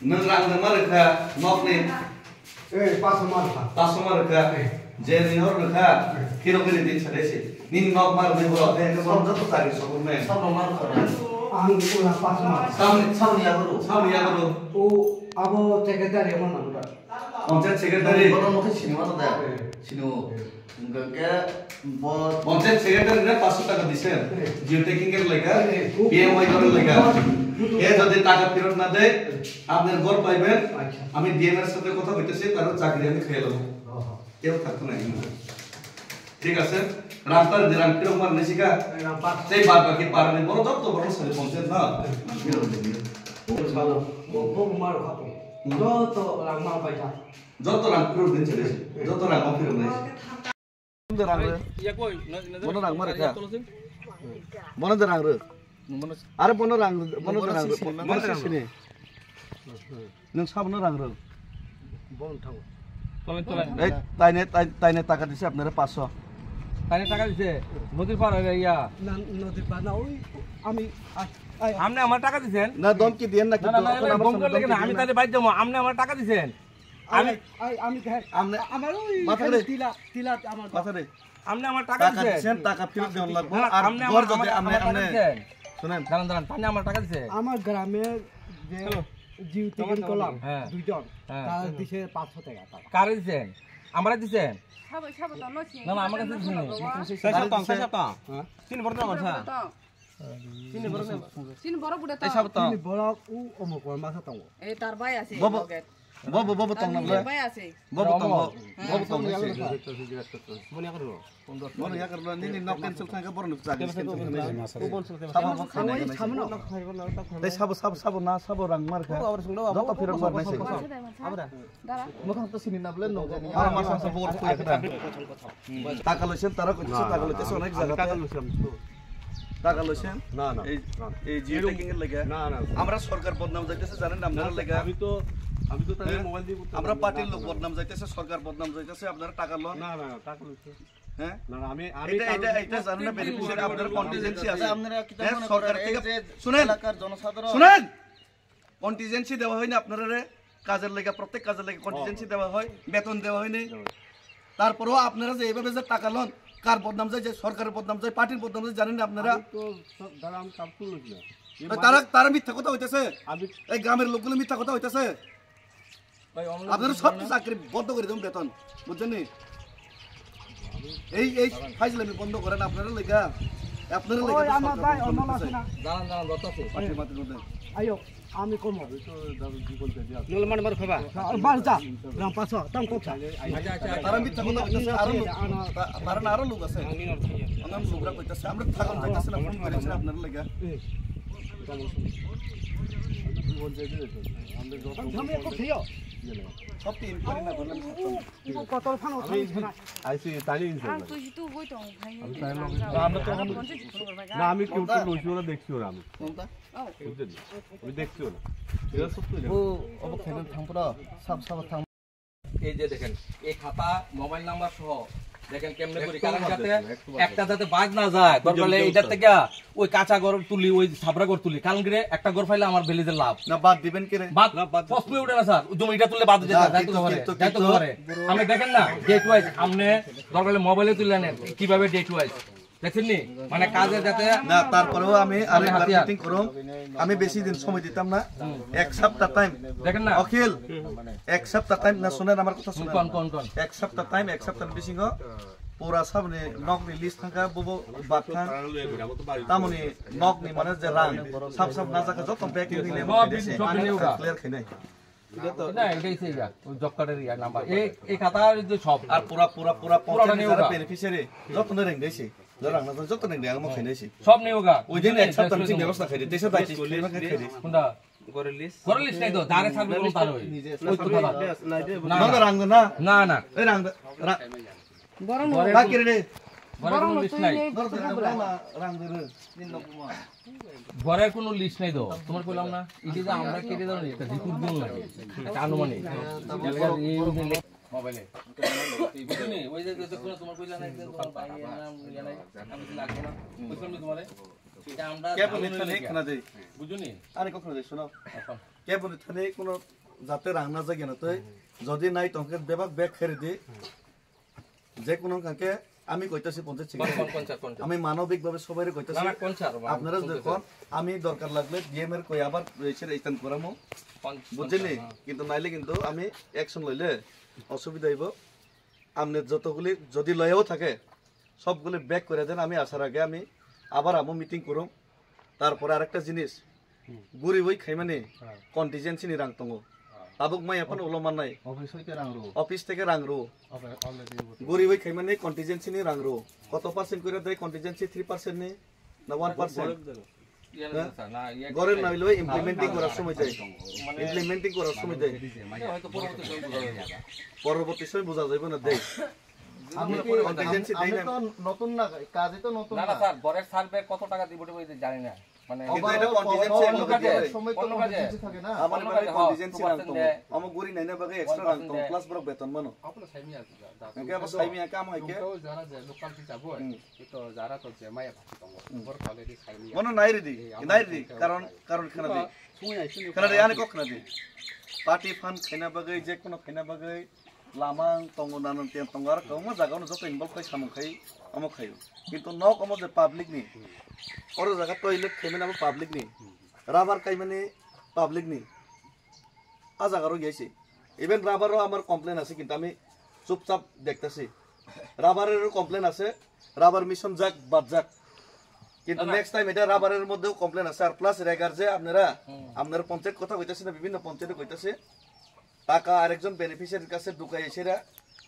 nang rang nang marka nok ni paso marka je ni hor rakha kilo kilo din chale se nin nok mar me bolo te ko som joto tari so me सब नमार कर ang pura pasma sam या करो o abo secretary mo nang panchayat secretary बड़ा मुखे cinema तो दे सिनो उनका क्या बहुत पंचायत सेक्रेटारी ने 500 টাকা দিছেন জিও টেকিং এর লাগা পিএমআই করার লাগা এ যদি টাকা ফেরত না দেয় আপনার ঘর পাইবেন আমি ডিএম এর সাথে কথা কইতেছি তার চাকরি আমি খেয়ে লব কেউ থাকতো না ঠিক আছে রাস্তার দিরাম কিরকম মার নেছিকা সেই বাদ বাকি পারনে বড় যত বড় সাথে পঞ্চায়েত না ফেরত দিবি bo mar khapo joto rang ma paisa যত রাং ফেরত দিন চলে যত রাং ফেরত নেই Bono rang mara ka? Bono rang re. Are bono rang mara sini. Nang sabno rang re. bon thang এই তাইনে টাকা দিছে আপনারা 500 তাইনে টাকা দিছে নদীর পার হয়ে ইয়া nodi pa na oi ami আপনি আমার টাকা দিবেন না দম কি দেন না না না না বম করে লাগেন আমি তাহলে বাইর যাবো আপনি আমার টাকা দিবেন আমি আমনে আমার ওই মাথারে তিলা আমার কথা রে আপনি আমার টাকা দিবেন টাকা ফেরত দেন লাগবে আর আপনি ঘর যদি আপনি শুনেন দাঁড়ান দাঁড়ান আপনি আমার টাকা দিবেন আমার গ্রামের যে জিও টিকেট করলাম হ্যাঁ। দুইজন তার দিছে 500 টাকা কারে দিবেন আমরা দিবেন সাবো তো নছি না না আমার কাছে দিবেন তিন বড় না মাথা চিন বড় বুড়া তো তিনি বড় ও অমুক মাথা তাও এই তার ভাই আছে বাবা লগে বাবা তং না বলে ভাই আছে বাবা তং মনে ইয়া করলো নি নক ক্যান্সেল খাঙ্কা বড় নুক জাগে সাবো না সাবো রাং মার খা যত ফেরত মার নাইছে দাঁড়া মখন তো সিনি না বলে নো জানি আর মাসা সব বড় কই একটা টাকা লইছেন তারা কইছে টাকা লইতেছে অনেক জায়গা টাকা লইছেন না না এই জিও টেকিং এর লাগা না না আমরা সরকার বদনাম যাইতেছে জানেন আপনারা লাগা আমি তো তাদের মোবাইল দিয়ে আমরা পার্টির লোক বদনাম যাইতেছে সরকার বদনাম যাইতেছে আপনারা টাকা লন না না টাকা লইছে হ্যাঁ না না আমি এটা জানেন না বেনিফিশিয়ারি আপনার কন্টিজেন্সি আছে আপনারা কি সরকার থেকে শুনেন এলাকার জনসাধারণ শুনেন কন্টিজেন্সি দেওয়া হয় না আপনারা কাজের লাগা প্রত্যেক কাজের লাগা কন্টিজেন্সি দেওয়া হয় বেতন দেওয়া হয় না তারপরেও আপনারা যে এইভাবে যে টাকা লন কার বদনাম যায় যে সরকারের বদনাম যায় পার্টির বদনাম যায় জানেন না আপনারা তো দাঁড়া আমি কাম করছি তারা মিথ্যা কথা হইতেছে এই গ্রামের লোকগুলো মিথ্যা কথা হইতেছে আপনারা সব চাকরি বন্ধ করে দেবেন বেতন বুঝছেন এই ফাইজলামি বন্ধ করেন আপনারা লেগা আপনারা লেগা আমার ভাই অনল আছে না দাঁড়ান দাঁড়ান দত্তাছে পার্টির মাটির মধ্যে আয়ো আমি কম তো দাদু জীবন দিয়ে আছে নল মার খাবা বালতা রাম পাছো তাম কোছা আচ্ছা আচ্ছা তারা মিথ্যা কথা হইতেছে আরো আরো লোক আছে অনাম লোকরা কইতেছে আমরা থাকুন যাইতেছে না ফোন করেছেন আপনারা লেগা জীবন দিয়ে দিয়েছে আমরা যত আমি একটু খেও সব তিন করে না বললাম কত ফানো আইসি তালি ইনছে আর তুই বই তো ভাই আমরা তো না আমি কেউ তো লইছি ওরা দেখছি ওরা আমি কোনটা বুঝছেন ওই দেখছি ওরা এরা সব তো ও অবক্ষেন থামপুরা সব থাম এই যে দেখেন এই খাতা মোবাইল নাম্বার সহ দেখেন কেমনে করি কারণ যাতে একটা যাতে বাদ না যায় দরকার এইটার থেকে ওই কাঁচা ঘর তুলি ওই ছাবড়া ঘর তুলি কারণ কি একটা ঘর পাইলে আমার বেলিদের লাভ না বাদ দিবেন কে রে বাদ প্রশ্ন উঠে না স্যার জমিটা তুললে বাদ যেতে যাইতে পারে আপনি দেখেন না ডেট ওয়াইজ আপনি দরকার মোবাইলে তুলে নেন কিভাবে ডেট ওয়াইজ দেখছেন নি মানে কাজে যাতে না তারপরেও আমি আরেকবার মিটিং করব আমি বেশি দিন সময় দিতাম না এক সপ্তাহ টাইম দেখেন না অখিল এক সপ্তাহ টাইম না শুনেন আমার কথা শুনেন কোন এক সপ্তাহ টাইম এক সপ্তাহ বেশি গো পুরা সামনে নকনি লিস্ট থাকা ববো বাতখান তামনি নকনি মানে যে রাং সব না জায়গা যত ব্যাক দিলে ক্লিয়ার খাই নাই না এটাই সেইটা ওই জব কার্ডের ইয়ার নাম্বার এই খাতার যে সব আর পুরা যারা বেনিফিশিয়ারি যত রেং দিয়েছে যারা না যত রেং দেয় আমাকে খাই দিয়েছে সব নিয়ে হোগা ওই দিন এক সপ্তাহ মিটিং ব্যবস্থা খাই দেশে বাইতে খাই দিই কোনটা করে লিস্ট নাই তো দাঁড়ে থাকবে কোন তার ওই তো কথা না রাং না না এই রাং বড় বাকি রে ঘরে কোনো লিস্ট নাই রাং দে ঘরের কোনো লিস্ট নাই তো তোমার কইলাম না এটা যে আমরা কেটে দাও এটা রিপোর্ট দিন লাগে এটা আনুমানিক এই মোবাইলে বুঝনি ওই যে তোমার কইলা না তোমার ভাই নাম ইয়া নাই আমি লাগবে না বুঝলাম তোমারে এটা আমরা কে বলে না দেই বুঝনি আরে কখনো দেই শোনো কে বলে থানে কোনো যাতে রান্না যায় না তুই যদি নাই তোমাকে বেবাক ব্যাগ খেরে দি যে কোনো কাকে আমি কইতাছি পঞ্চায়েত আমি মানবিকভাবে সবাইরে কইতাছি আপনারা দেখুন আমি দরকার লাগলে ডিএম এর কই আবার রেজিস্ট্রেশন এইতান করামু বুঝছেন কিন্তু নাইলে কিন্তু আমি অ্যাকশন লইলে অসুবিধা হইব আপনি যতগুলি যদি লয়েও থাকে সবগুলি ব্যাক করে দেন আমি আসার আগে আমি আবার আমো মিটিং করুম তারপরে আরেকটা জিনিস গুড়ি বই খাই মানে কন্টিজেন্সি নি রাং তঙ্গ তাবুক মাই এখন ওলমান নাই অফিস থেকে রাংরু গুড়ি বই খাই মানে কন্টিজেন্সি নি রাংরু কত পার্সেন্ট করে দেয় কন্টিজেন্সি 3% নি না 1% গরের না হইলো ইমপ্লিমেন্টিং করার সময় যায় ইমপ্লিমেন্টিং করার সময় যায় পরবর্তী সময় বোঝা যাবে না দেই আমি কন্টিজেন্সি দেই না নতুন না কাজে তো নতুন না স্যার বরের সার্ভে কত টাকা দিব জানি না মানে এটা কন্টিজেন্সি সময় তো কন্টিজেন্সি থাকে না আমার মানে কন্টিজেন্সি রাং তো আমো গুরি নাই না বাগে এক্সট্রা রাং তো প্লাস বড় বেতন মানো আপনি সাইমি আছে একে আবার সাইমি কাম হয় কে যারা যে লোকাল কি যাব তো যারা তো যে মায়া ভাত তো বড় কোয়ালিটি সাইমি মনো নাই রে কারণ খানা দি খানা রে আনে কখনা দি পার্টি ফান্ড খাইনা বাগে যে কোনো খাইনা বাগে লামাং তঙ্গ নানন তেন তঙ্গ আর কম জায়গানো যত ইনভলভ খাই সামু খাই আমো খাইও কিন্তু ন কম যে পাবলিক নি और जगह टॉयलेट थे मैंने पब्लिक नहीं राबार कई मैंने पब्लिक नहीं आ जगह गई इवन राबारो आमार कमप्लेन आछे किन्तु आमी चुपचाप देखतेছি রাবারের কমপ্লেন আছে রাবার মিশন যাক বাদ যাক কিন্তু নেক্সট টাইম এটা রাবারের মধ্যেও কমপ্লেন আছে আর প্লাস রেগার যে আপনারা পঞ্চায়েত কথা কইতাছেন না বিভিন্ন পঞ্চায়েতে কইতাছে টাকা আরেকজন বেনিফিশিয়ারির কাছে ঢুকাই এসেরা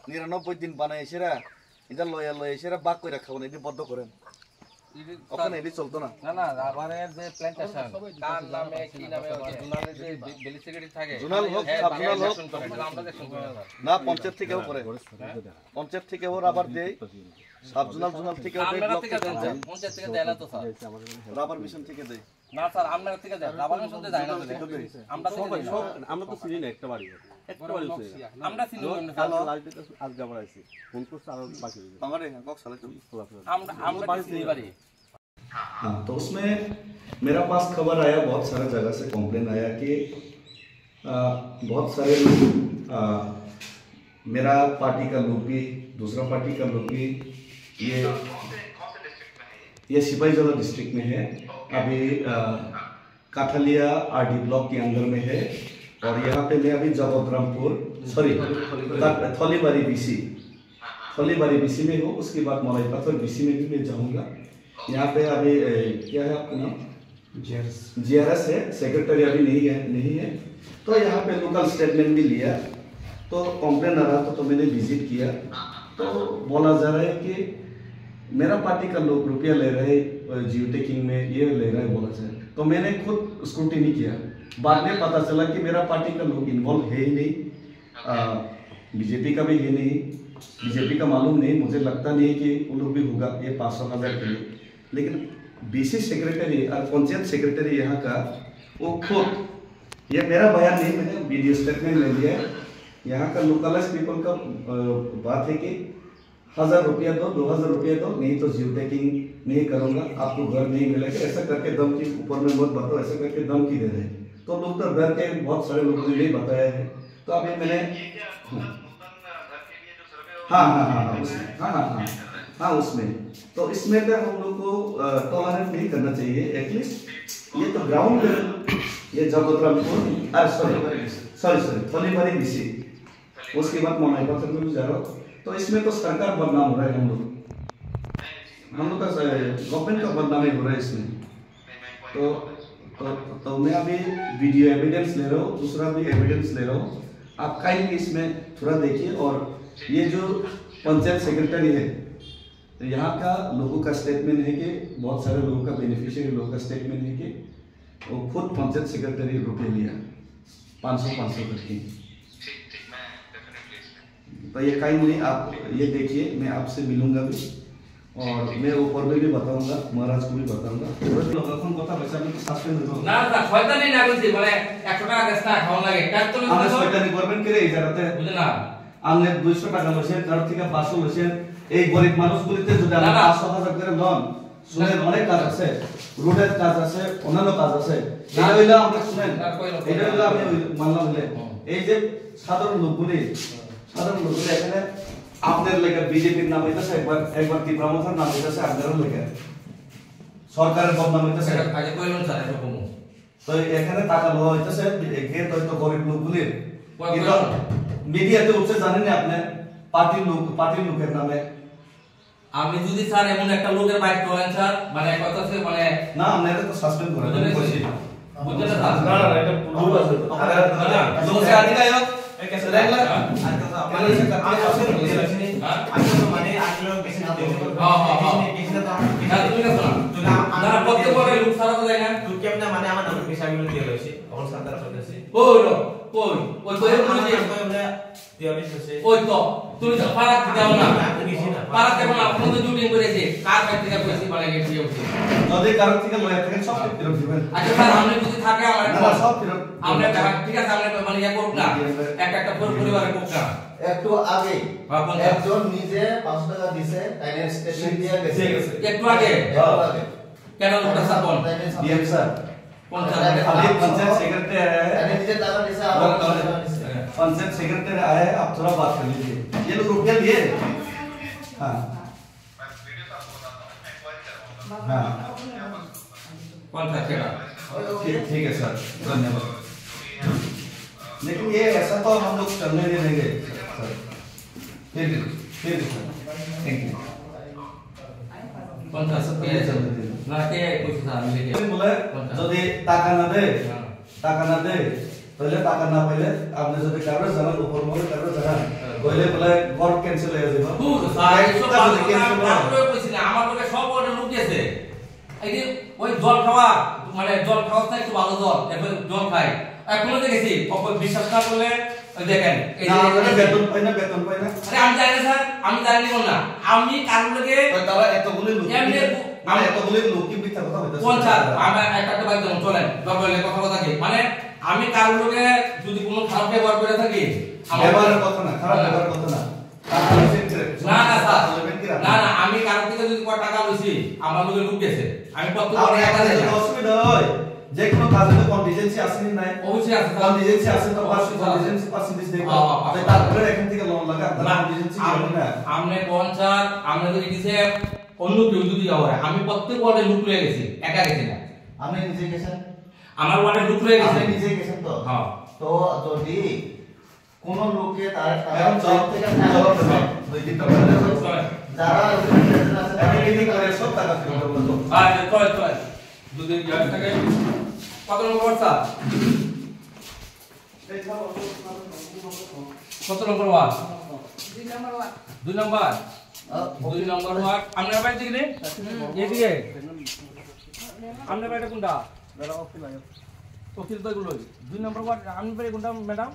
99 দিন বানাই এসেরা এটা লয় এসেরা বাক কইরা খাওন এটি বদ্ধ করেন ওখানে এটি চলতো না না রাবারের যে প্ল্যান্টেশন কার নামে কি নামে জোনালে যে বেলি সেক্রেটারি থাকে জোনাল হোক সাব জোনাল হোক আমরা দেখুন না পঞ্চায়েত থেকেও করে পঞ্চায়েত থেকেও রাবার দেয় সাব জোনাল থেকেও দেয় ব্লক থেকে দেয় পঞ্চায়েত থেকে দেয় না তো স্যার রাবার মিশন থেকে দেয় না স্যার আমরা থেকে দেয় রাবার মিশন থেকে দেয় না আমরা আমরা তো চিনি না একটা বাড়ি আমরা চিনি আজ যাবার আইছি ফোন করছে আর বাকি আমারে কক সালে তো আমরা চিনি বাড়ি हाँ तो उसमें मेरा पास खबर आया बहुत सारे जगह से कंप्लेन आया कि बहुत सारे लोग मेरा पार्टी का लोग भी दूसरा पार्टी का लोग भी ये सिपाहीजला डिस्ट्रिक्ट में है अभी काठलिया आरडी ब्लॉक के अंदर में है और यहाँ पे मैं अभी जगोद्रामपुर सॉरी थलीबारी बीसी में हूँ उसके बाद मलाई पत्थर बीसी में भी मैं जाऊँगा यहाँ पे अभी क्या है आपका नाम जीआरएस है सेक्रेटरी अभी नहीं है तो यहाँ पे लोकल स्टेटमेंट भी लिया तो कंप्लेन आ रहा था तो मैंने विजिट किया तो बोला जा रहा है कि मेरा पार्टी का लोग रुपया ले रहे जियो टेकिंग में ये ले रहा है बोला जाए तो मैंने खुद स्क्रूटिनी किया बाद में पता चला कि मेरा पार्टी का लोग इन्वॉल्व है ही नहीं बीजेपी का भी है नहीं बीजेपी का मालूम नहीं मुझे लगता नहीं कि वो लोग भी होगा ये 500,000 के लिए लेकिन बीसी सेक्रेटरी और पंचायत सेक्रेटरी यहाँ का वो खुद ये मेरा बयान नहीं मैंने वीडियो स्टेटमेंट ले लिया है यहाँ का लोकलाइज पीपल का बात है कि 1000 रुपया दो 2000 रुपया दो नहीं तो जियो टेकिंग नहीं करूँगा आपको घर नहीं मिलेगा ऐसा करके धमकी ऊपर में बहुत बताओ ऐसा करके धमकी दे रहे तो लोग तो डर के बहुत सारे लोगों ने नहीं बताया है तो अभी मैंने हाँ उसमें तो इसमें तो हम लोग को टॉलरेट नहीं करना चाहिए एटलीस्ट ये तो ग्राउंड ये जगोद्रामपुर सॉरी थलीबारी बीसी उसके बाद मलाई पत्थर में भी जा रहा हूँ तो इसमें तो सरकार बदनाम हो रहा है हम लोग का गवर्नमेंट का बदनामी हो रहा है इसमें तो मैं अभी वीडियो एविडेंस ले रहा हूँ दूसरा भी एविडेंस ले रहा हूँ आप काइंडली इसमें थोड़ा देखिए और ये जो पंचायत सेक्रेटरी है तो यहाँ का लोगों का स्टेटमेंट है कि बहुत सारे लोगों का बेनिफिशियरी लोगों का स्टेटमेंट है कि वो खुद पंचायत सेक्रेटरी रुपये लिया 500 करके तो ये कहीं नहीं आप ये देखिए मैं आपसे मिलूंगा भी और मैं ऊपर में भी बताऊंगा महाराज को भी बताऊंगा না না শয়তানি না বলছি মানে 100 টাকা গাছটা খাওয়া লাগে কার তো আমরা শয়তানি করবেন কি রে এই জায়গাতে বুঝলেন না আমনে 200 টাকা লছেন কার থেকে 500 লছেন এই গরিব মানুষগুলিতে যদি আমরা 500,000 করে লন শুনেন অনেক কাজ আছে রোডের কাজ আছে অন্যান্য কাজ আছে এটা হইলো আমরা শুনেন এটা হইলো আমি মানলাম হইলে এই যে সাধারণ লোকগুলি এখানে আপনাদের লেখা বিজেপির নাম হইতাছে একবার তীব্রামথার নাম হইতাছে আপনাদের লেখা সরকারের বদনাম হইতাছে আগে কইলেন স্যার এরকম তো এখানে টাকা লওয়া হইতাছে এখানে তো গরিব লোকগুলির কিন্তু মিডিয়াতে উঠছে জানেন না আপনি পার্টির লোকের নামে আমি যদি স্যার এমন একটা লোকের বাইক করেন স্যার মানে কথা আছে মানে না আমরা এটা তো সাসপেন্ড করে দেব কইছি বুঝছেন না স্যার না না এটা ভুল আছে তো লোক সে আধিকারিক এই কেসে দেখলা আর কথা আপনারা এসে কাজ আছে আজকে মানে আজকে বেশি না দেব বেশি না হ্যাঁ তুমি না শোনা না প্রত্যেক বড় লোক সারা তো যায় না তুই কেমনে মানে আমার নামে বিষয়গুলো দিয়ে লইছি তখন সরকার চলেছে ওই কই বলে ওই তো তুমি তো পারাক দাও না পারাক দেব না আপনি তো জুটিং করেছে কার কাছ থেকে পয়সা মানে গেছে যদি কারো থেকে লয়া থাকেন সব ফেরত দিবেন আচ্ছা স্যার আপনি যদি থাকে আমার না সব ফেরত আমরা ঠিক আছে আমরা মানে ইয়া করব না একটা পরিবারের করব না একটু আগে একজন নিজে 5 টাকা দিছে তাইলে স্টেটমেন্ট দিয়ে গেছে একটু আগে কেন লোকটা স্যার কোন ডিএম স্যার কোন স্যার अभी पंचायत सेक्रेटरी आया है তাইলে নিজে টাকা দিছে पंचायत सेक्रेटरी आया है आप थोड़ा बात कर लीजिए ये लोग रुपया लिए हाँ हाँ কোন স্যার কেন ठीक है सर धन्यवाद लेकिन ये ऐसा तो हम लोग करने नहीं देंगे सर फिर सर थैंक यू কোন স্যার না কে কইছে স্যার আমি লিখে বলে যদি টাকা না দেয় তাহলে টাকা না পাইলে আপনি যদি কারো জানান উপর মহলে কারো জানান কইলে বলে ভোট ক্যান্সেল হয়ে যাবে স্যার এইসব আমরা কইছি না আমার লোকে সব অর্ডার লুক গেছে এই যে ওই জল খাওয়া মানে জল খাওয়া না একটু ভালো জল এরপর জল খাই এখনো দেখেছি বিশ্বাস না করলে দেখেন এই যে বেতন পাই না আরে আমি জানি না স্যার আমি জানি না আমি কারণ লোকে তারা এতগুলি লোক এমনি মানে এতগুলি লোক কি মিথ্যা কথা বলতেছে কোন স্যার আমরা একটা বাইক দেন চলেন দরকারে কথা কি মানে আমি কারণ লোকে যদি কোনো খারাপ ব্যবহার করে থাকি ব্যবহারের কথা না খারাপ ব্যবহারের কথা না টাকা লইছে না স্যার না আমি কারণ থেকে যদি কত টাকা লইছি আমার লোকে লুক গেছে আমি কত বড় টাকা দেই অসুবিধা হয় যে কোনো কাজে তো কন্টিজেন্সি আসেনি নাই অবশ্যই আছে কন্টিজেন্সি আছে তো কন্টিজেন্সি পার্সেন্টেজ দেই তারপরে এখান থেকে লোন লাগা কন্টিজেন্সি হবে না আমনে কোন স্যার আমনে যদি দিছে অন্য কেউ যদি হয় আমি প্রত্যেক ওয়ার্ডে লুক লয়ে গেছি একা গেছি না আপনি নিজে গেছেন আমার ওয়ার্ডে লুক লয়ে গেছে আপনি নিজে গেছেন তো হ্যাঁ তো যদি কোন লোকে তার এখন জব থেকে জবাব দেবে দুই তিন টাকা যারা আমি মিটিং করে সব টাকা ফেরত দেব আচ্ছা চল যদি ইয়ার থেকে কত নম্বর ওয়ার্ড স্যার কত নম্বর ওয়ার্ড 2 নম্বর ওয়ার্ড 2 নম্বর ওয়ার্ড আপনার বাড়ি থেকে নে এদিকে আপনার বাড়িটা কোনটা ওকিল তো গুলো 2 নম্বর ওয়ার্ড আপনার বাড়ি কোনটা ম্যাডাম